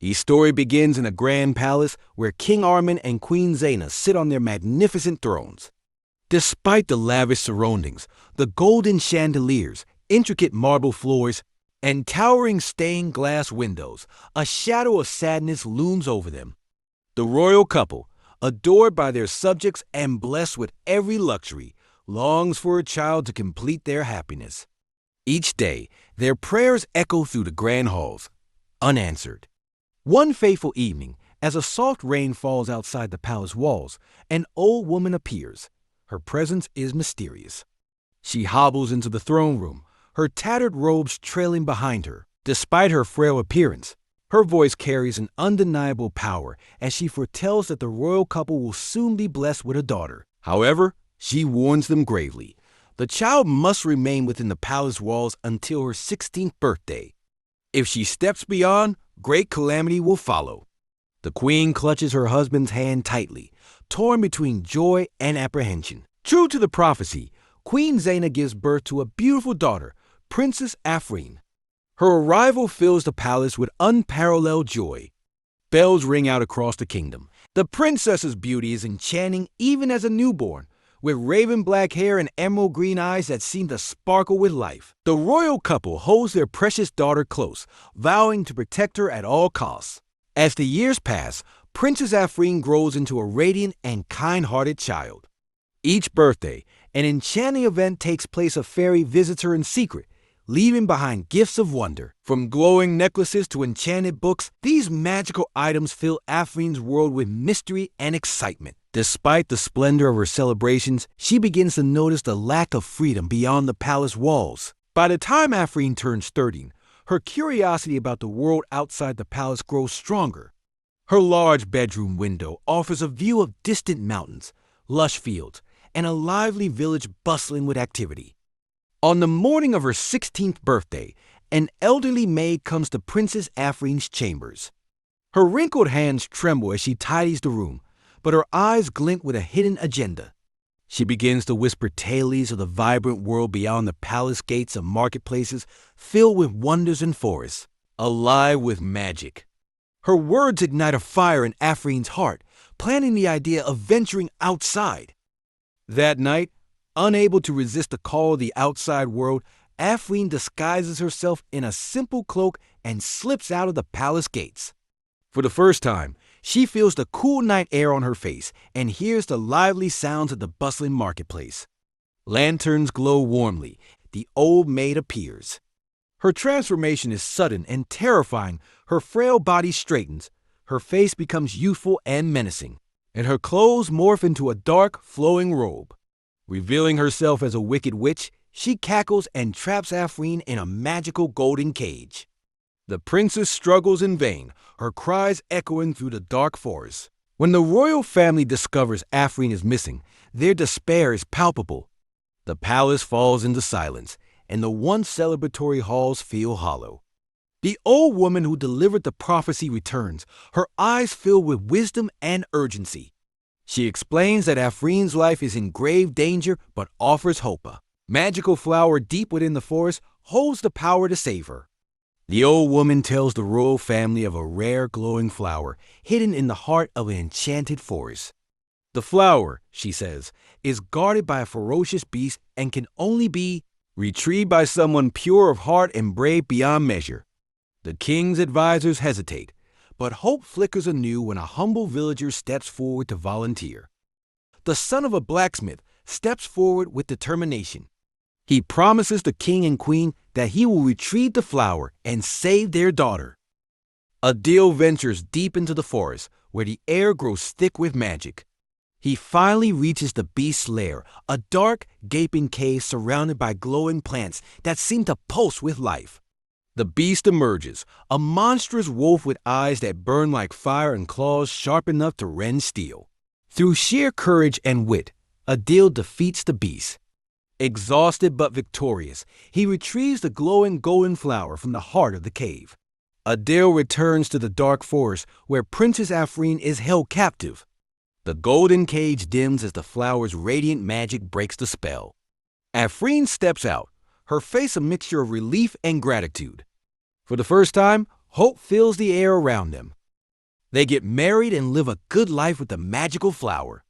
The story begins in a grand palace where King Armin and Queen Zaina sit on their magnificent thrones. Despite the lavish surroundings, the golden chandeliers, intricate marble floors, and towering stained glass windows, a shadow of sadness looms over them. The royal couple, adored by their subjects and blessed with every luxury, longs for a child to complete their happiness. Each day, their prayers echo through the grand halls, unanswered. One fateful evening, as a soft rain falls outside the palace walls, an old woman appears. Her presence is mysterious. She hobbles into the throne room, her tattered robes trailing behind her. Despite her frail appearance, her voice carries an undeniable power as she foretells that the royal couple will soon be blessed with a daughter. However, she warns them gravely. The child must remain within the palace walls until her 16th birthday. If she steps beyond, great calamity will follow. The queen clutches her husband's hand tightly, torn between joy and apprehension. True to the prophecy, Queen Zaina gives birth to a beautiful daughter, Princess Afreen. Her arrival fills the palace with unparalleled joy. Bells ring out across the kingdom. The princess's beauty is enchanting even as a newborn, with raven black hair and emerald green eyes that seem to sparkle with life. The royal couple holds their precious daughter close, vowing to protect her at all costs. As the years pass, Princess Afreen grows into a radiant and kind-hearted child. Each birthday, an enchanting event takes place. A fairy visits her in secret, leaving behind gifts of wonder. From glowing necklaces to enchanted books, these magical items fill Afreen's world with mystery and excitement. Despite the splendor of her celebrations, she begins to notice the lack of freedom beyond the palace walls. By the time Afreen turns 13, her curiosity about the world outside the palace grows stronger. Her large bedroom window offers a view of distant mountains, lush fields, and a lively village bustling with activity. On the morning of her 16th birthday, an elderly maid comes to Princess Afreen's chambers. Her wrinkled hands tremble as she tidies the room, but her eyes glint with a hidden agenda. She begins to whisper tales of the vibrant world beyond the palace gates and marketplaces filled with wonders and forests, alive with magic. Her words ignite a fire in Afreen's heart, planting the idea of venturing outside. That night, unable to resist the call of the outside world, Afreen disguises herself in a simple cloak and slips out of the palace gates. For the first time, she feels the cool night air on her face and hears the lively sounds of the bustling marketplace. Lanterns glow warmly. The old maid appears. Her transformation is sudden and terrifying. Her frail body straightens. Her face becomes youthful and menacing, and her clothes morph into a dark, flowing robe. Revealing herself as a wicked witch, she cackles and traps Afreen in a magical golden cage. The princess struggles in vain, her cries echoing through the dark forest. When the royal family discovers Afreen is missing, their despair is palpable. The palace falls into silence, and the once celebratory halls feel hollow. The old woman who delivered the prophecy returns, her eyes filled with wisdom and urgency. She explains that Afreen's life is in grave danger but offers hope. A magical flower deep within the forest holds the power to save her. The old woman tells the royal family of a rare glowing flower hidden in the heart of an enchanted forest. The flower, she says, is guarded by a ferocious beast and can only be retrieved by someone pure of heart and brave beyond measure. The king's advisors hesitate, but hope flickers anew when a humble villager steps forward to volunteer. The son of a blacksmith steps forward with determination. He promises the king and queen that he will retrieve the flower and save their daughter. Adil ventures deep into the forest, where the air grows thick with magic. He finally reaches the beast's lair, a dark, gaping cave surrounded by glowing plants that seem to pulse with life. The beast emerges, a monstrous wolf with eyes that burn like fire and claws sharp enough to rend steel. Through sheer courage and wit, Adil defeats the beast. Exhausted but victorious, he retrieves the glowing golden flower from the heart of the cave. Adil returns to the dark forest where Princess Afreen is held captive. The golden cage dims as the flower's radiant magic breaks the spell. Afreen steps out, her face a mixture of relief and gratitude. For the first time, Hope fills the air around them. They get married and live a good life with the magical flower.